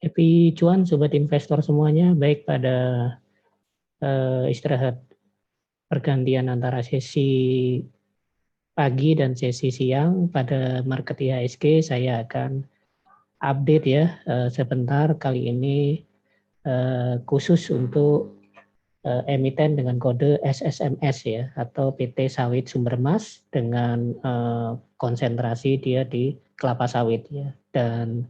Happy cuan sobat investor semuanya, baik pada istirahat pergantian antara sesi pagi dan sesi siang pada market IHSG. Saya akan update ya sebentar kali ini khusus untuk emiten dengan kode SSMS ya, atau PT Sawit Sumbermas dengan konsentrasi dia di kelapa sawit ya, dan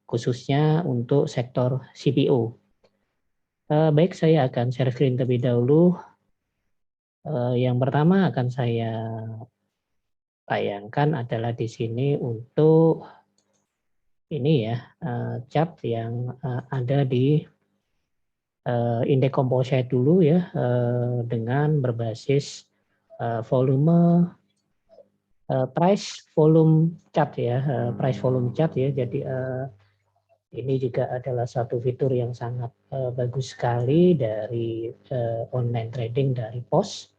khususnya untuk sektor CPO. Baik, saya akan share screen terlebih dahulu. Yang pertama akan saya tayangkan adalah di sini untuk ini ya, chart yang ada di indeks composite dulu ya, dengan berbasis volume price volume chart ya, price volume chart ya. Jadi ini juga adalah satu fitur yang sangat bagus sekali dari online trading dari POS.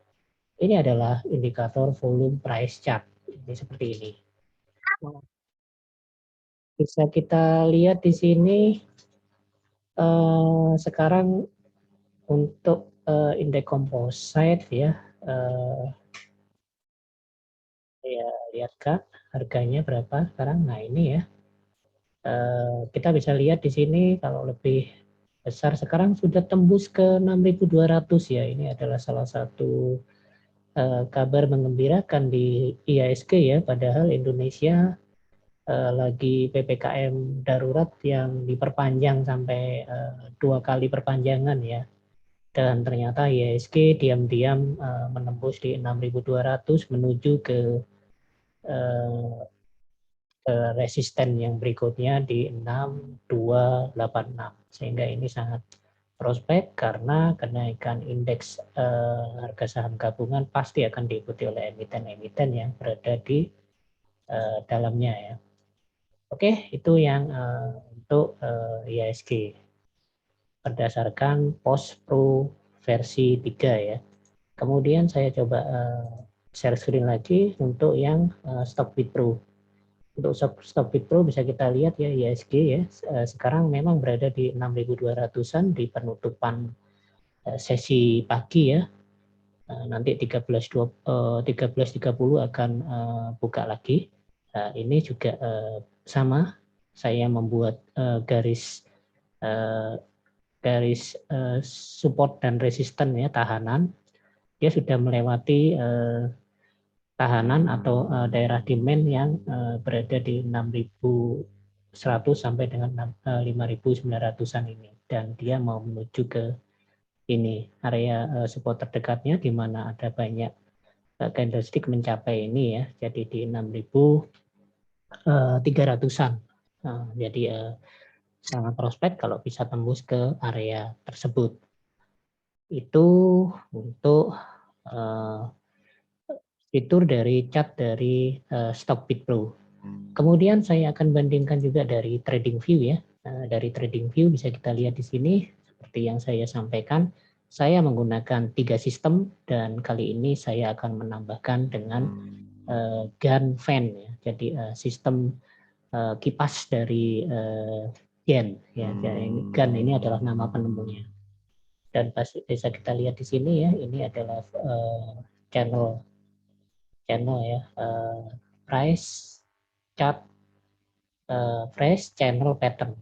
Ini adalah indikator volume price chart. Ini seperti ini. Bisa kita lihat di sini sekarang untuk indeks composite ya, ya lihat Kak, harganya berapa sekarang. Nah ini ya, kita bisa lihat di sini kalau lebih besar sekarang sudah tembus ke 6.200 ya. Ini adalah salah satu kabar menggembirakan di IHSG ya, padahal Indonesia lagi PPKM darurat yang diperpanjang sampai 2 kali perpanjangan ya, dan ternyata IHSG diam-diam menembus di 6.200 menuju ke resisten yang berikutnya di 6286, sehingga ini sangat prospek karena kenaikan indeks harga saham gabungan pasti akan diikuti oleh emiten-emiten yang berada di dalamnya ya. Oke, itu yang untuk IHSG berdasarkan POS Pro versi 3 ya. Kemudian saya coba share screen lagi untuk yang Stockbit Pro. Untuk Stockbit Pro bisa kita lihat ya, IHSG ya, sekarang memang berada di 6.200-an di penutupan sesi pagi ya. Nanti 13.30 akan buka lagi. Ini juga sama, saya membuat garis support dan resisten ya, tahanan. Dia sudah melewati tahanan atau daerah demand yang berada di 6.100 sampai dengan 5.900-an ini, dan dia mau menuju ke ini area support terdekatnya di mana ada banyak candlestick mencapai ini ya, jadi di 6.300-an. Jadi sangat prospek kalau bisa tembus ke area tersebut. Itu untuk fitur dari chart dari Stockbit Pro. Kemudian saya akan bandingkan juga dari TradingView ya. Dari TradingView bisa kita lihat di sini seperti yang saya sampaikan, saya menggunakan 3 sistem dan kali ini saya akan menambahkan dengan gun fan ya. Jadi sistem kipas dari Yen ya. Jadi gun ini adalah nama penemunya. Dan bisa kita lihat di sini ya, ini adalah channel ya, price chart, price channel pattern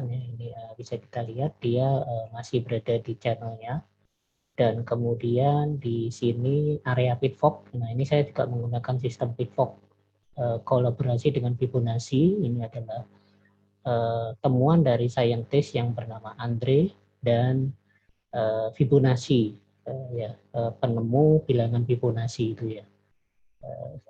ya. Ini bisa kita lihat dia masih berada di channelnya, dan kemudian di sini area pitfall. Nah ini saya juga menggunakan sistem pitfall kolaborasi dengan Fibonacci. Ini adalah temuan dari saintis yang bernama Andre dan Fibonacci ya, penemu bilangan Fibonacci itu ya,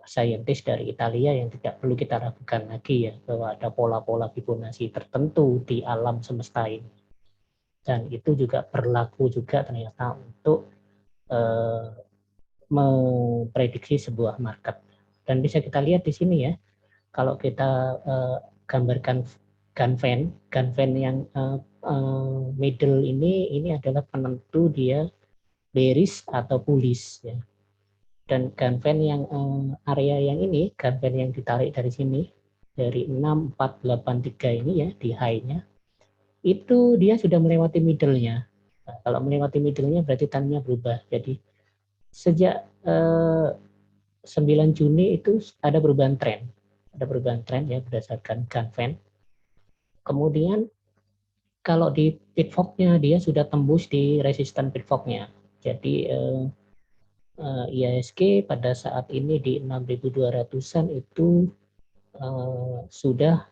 saintis dari Italia yang tidak perlu kita ragukan lagi ya, bahwa ada pola-pola Fibonacci tertentu di alam semesta ini, dan itu juga berlaku juga ternyata untuk memprediksi sebuah market. Dan bisa kita lihat di sini ya, kalau kita gambarkan gun fan yang middle ini adalah penentu dia bearish atau bullish ya. Dan gun fan yang area yang ini, gun fan yang ditarik dari sini dari 6483 ini ya, di high-nya itu dia sudah melewati middle-nya. Nah, kalau melewati middle-nya berarti time-nya berubah. Jadi sejak 9 Juni itu ada perubahan tren. Ada perubahan tren ya berdasarkan Ganfeng. Kemudian kalau di pitfall-nya dia sudah tembus di resisten pitfall-nya. Jadi IHSG pada saat ini di 6.200-an itu sudah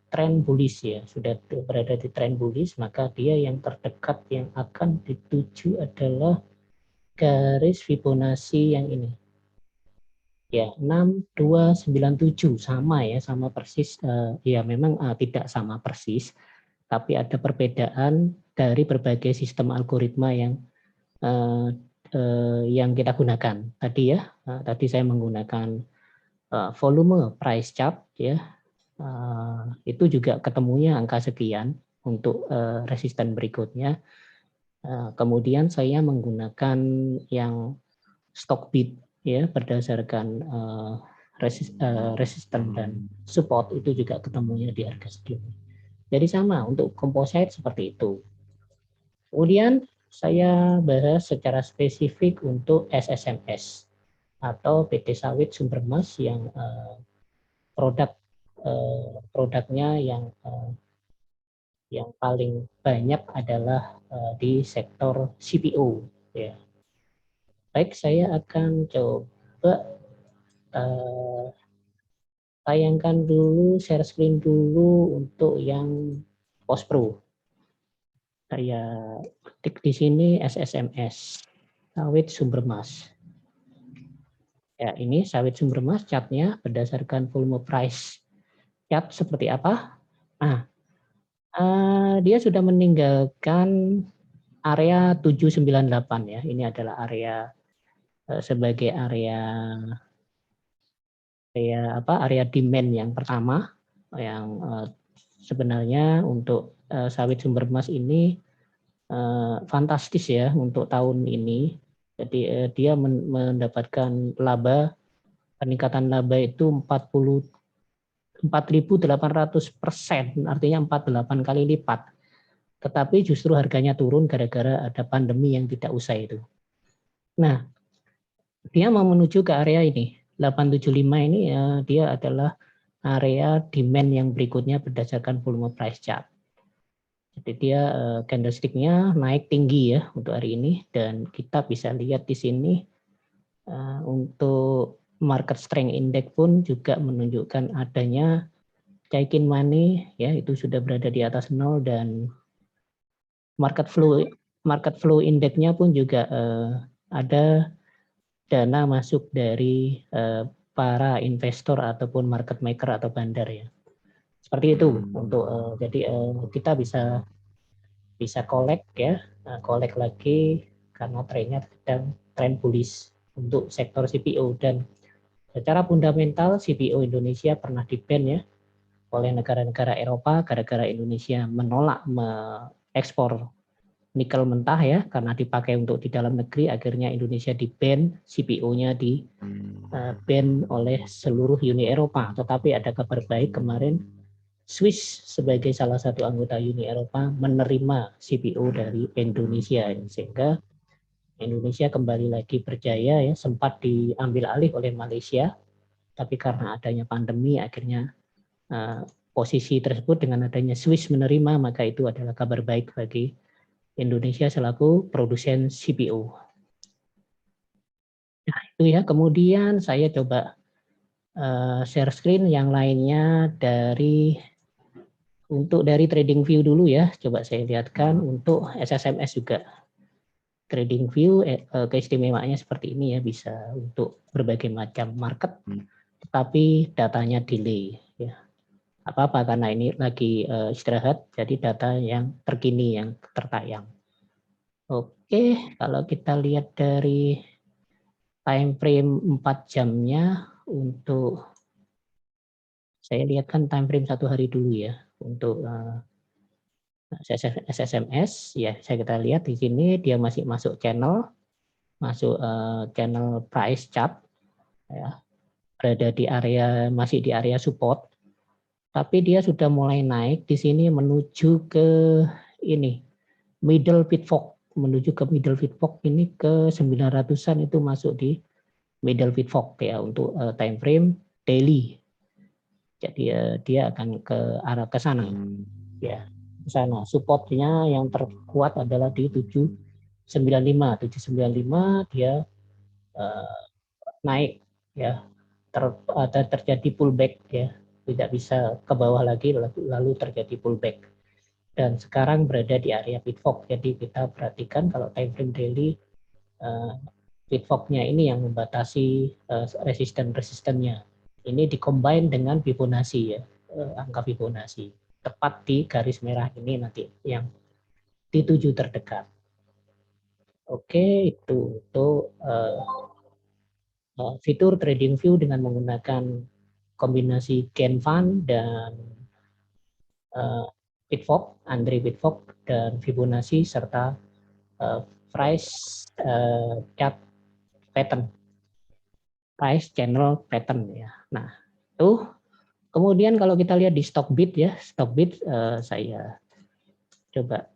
tren bullish ya, sudah berada di tren bullish, maka dia yang terdekat yang akan dituju adalah garis Fibonacci yang ini. Ya, 6297 sama ya, sama persis. Ya memang tidak sama persis, tapi ada perbedaan dari berbagai sistem algoritma yang kita gunakan. Tadi ya, tadi saya menggunakan volume price chart ya. Itu juga ketemunya angka sekian untuk resisten berikutnya. Kemudian saya menggunakan yang stock bid ya berdasarkan resisten dan support itu juga ketemunya di harga segini. Jadi sama untuk composite seperti itu. Kemudian saya bahas secara spesifik untuk SSMS atau PT Sawit Sumber Mas yang produknya yang paling banyak adalah di sektor CPO. Ya. Baik, saya akan coba tayangkan dulu, share screen dulu untuk yang Post Pro. Saya ketik di sini SSMS, sawit sumber emas. Ya, ini sawit sumber emas chartnya berdasarkan volume price chart seperti apa. Nah, dia sudah meninggalkan area 798 ya. Ini adalah area sebagai area demand yang pertama yang sebenarnya untuk sawit sumber emas ini fantastis ya untuk tahun ini. Jadi dia mendapatkan peningkatan laba itu 4.800%, artinya 48 kali lipat. Tetapi justru harganya turun gara-gara ada pandemi yang tidak usai itu. Nah, dia mau menuju ke area ini, 875 ini dia adalah area demand yang berikutnya berdasarkan volume price chart. Jadi dia candlestick-nya naik tinggi ya untuk hari ini, dan kita bisa lihat di sini untuk market strength index pun juga menunjukkan adanya Chaikin money ya, itu sudah berada di atas 0, dan market flow index-nya pun juga ada dana masuk dari para investor ataupun market maker atau bandar ya. Seperti itu untuk jadi kita bisa collect ya, collect lagi karena trennya sedang tren bullish untuk sektor CPO, dan secara fundamental CPO Indonesia pernah di-ban ya oleh negara-negara Eropa gara-gara Indonesia menolak mengekspor nikel mentah ya karena dipakai untuk di dalam negeri. Akhirnya Indonesia di-ban, CPO-nya di-ban oleh seluruh Uni Eropa. Tetapi ada kabar baik kemarin, Swiss sebagai salah satu anggota Uni Eropa menerima CPO dari Indonesia, sehingga Indonesia kembali lagi berjaya ya. Sempat diambil alih oleh Malaysia, tapi karena adanya pandemi akhirnya posisi tersebut dengan adanya Swiss menerima, maka itu adalah kabar baik bagi Indonesia selaku produsen CPO. Nah itu ya, kemudian saya coba share screen yang lainnya dari TradingView dulu ya. Coba saya lihatkan untuk SSMS juga. TradingView keistimewaannya seperti ini ya, bisa untuk berbagai macam market, tetapi datanya delay ya. Apa-apa karena ini lagi istirahat, jadi data yang terkini yang tertayang. Oke, kalau kita lihat dari time frame 4 jamnya, untuk saya lihatkan time frame 1 hari dulu ya untuk SSMS ya. Kita lihat di sini dia masih masuk channel price chart ya, berada di area, masih di area support. tapi dia sudah mulai naik di sini menuju ke ini middle pitfall, menuju ke middle pitfall ini ke 900-an itu masuk di middle pitfall ya untuk time frame daily. Jadi dia akan ke arah ke sana ya, ke sana. Supportnya yang terkuat adalah di 795 dia naik ya, terjadi pullback ya, tidak bisa ke bawah lagi lalu terjadi pullback dan sekarang berada di area pitfall. Jadi kita perhatikan kalau time frame daily pitfall-nya ini yang membatasi resisten-resistennya. Ini dikombin dengan Fibonacci ya, angka Fibonacci tepat di garis merah ini nanti yang di 7 terdekat. Oke, itu fitur trading view dengan menggunakan kombinasi Genfan dan Pitfall, Andre Pitfall dan Fibonacci serta price chart pattern, price channel pattern ya. Nah, itu kemudian kalau kita lihat di Stockbit ya, Stockbit saya coba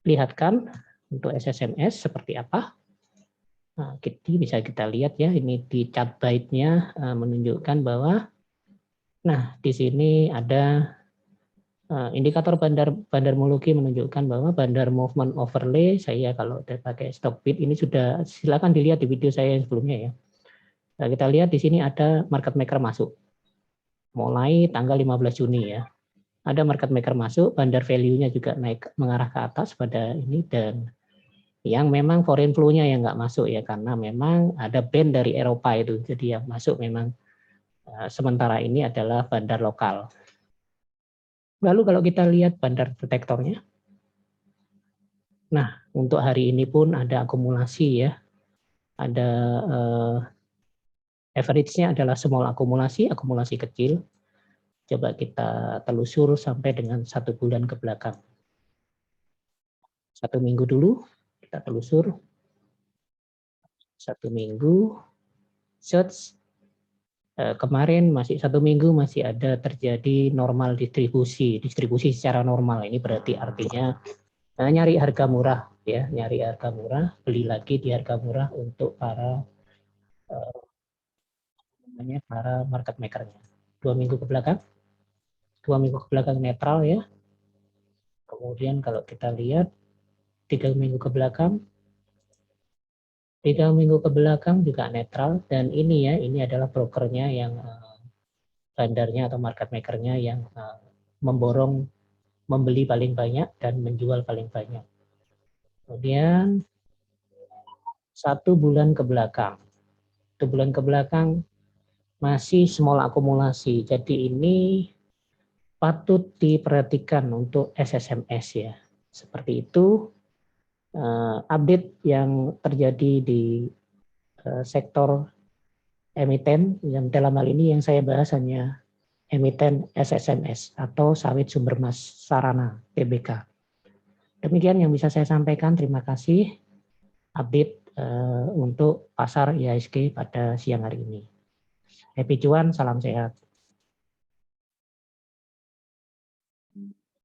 lihatkan untuk SSMS seperti apa. Nah, bisa kita lihat ya, ini di chart bite-nya menunjukkan bahwa, nah di sini ada indikator bandarmologi menunjukkan bahwa bandar movement overlay, saya kalau pakai Stockbit ini sudah, silakan dilihat di video saya yang sebelumnya ya. Nah, kita lihat di sini ada market maker masuk, mulai tanggal 15 Juni ya. Ada market maker masuk, bandar value-nya juga naik mengarah ke atas pada ini, dan yang memang foreign flow-nya yang nggak masuk ya, karena memang ada ban dari Eropa itu, jadi yang masuk memang sementara ini adalah bandar lokal. Lalu kalau kita lihat bandar detektornya, nah untuk hari ini pun ada akumulasi ya, ada average-nya adalah small akumulasi kecil. Coba kita telusur sampai dengan 1 bulan ke belakang. 1 minggu dulu kita telusur. 1 minggu, search. Kemarin masih 1 minggu masih ada terjadi normal distribusi secara normal. Ini berarti artinya nyari harga murah ya, nyari harga murah, beli lagi di harga murah untuk para market maker-nya. 2 minggu ke belakang. 2 minggu ke belakang netral ya. Kemudian kalau kita lihat 3 minggu ke belakang, 3 minggu ke belakang juga netral, dan ini ya, ini adalah brokernya yang bandarnya atau market maker-nya yang memborong, membeli paling banyak dan menjual paling banyak. Kemudian 1 bulan ke belakang. 1 bulan ke belakang masih small akumulasi. Jadi ini patut diperhatikan untuk SSMS ya. Seperti itu update yang terjadi di sektor emiten, yang dalam hal ini yang saya bahas hanya emiten SSMS atau sawit sumber mas sarana TBK. Demikian yang bisa saya sampaikan. Terima kasih update untuk pasar IHSG pada siang hari ini. Happy cuan, salam sehat.